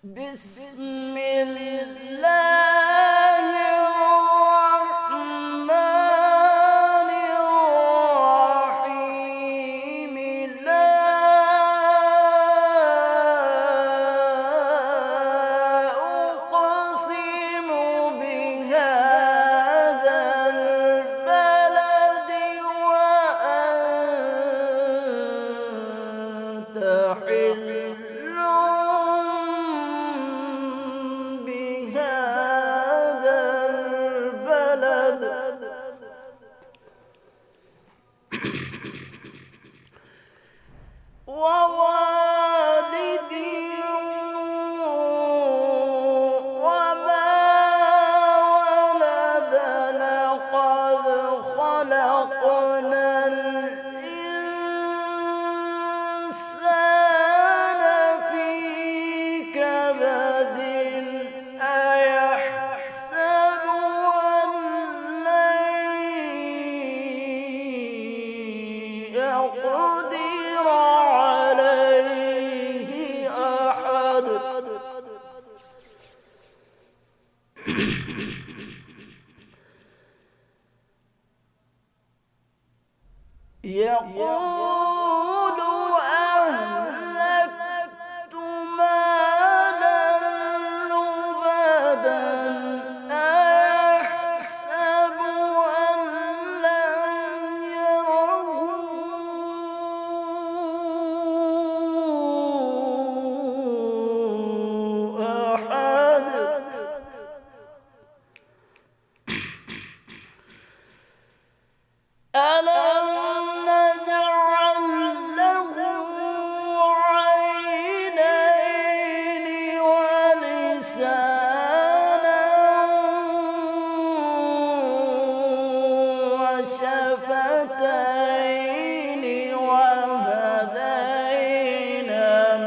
بسم الله الرحمن الرحيم لا أقسم بهذا البلد وأنت حل بهذا البلد ووالد وما ولد لقد خلقنا الإنسان في كبد أيحسب أن لن يقدر عليه أحد يقول أهلكت مالا لبدا أيحسب أن لم يره أحد ألم نجعل له عينين ولسانا وشفتين وهديناه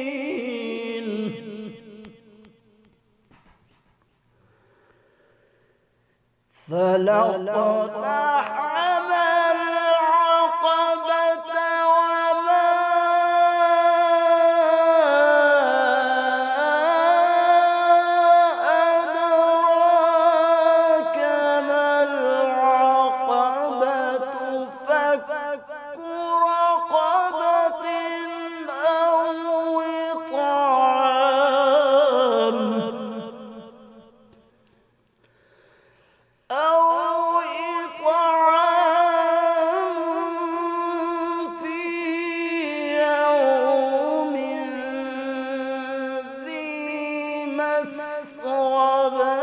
النجدين فلاقتحم العقبة وما أدراك ما العقبة فك رقبة أو إطعام في يوم ذي مسغبة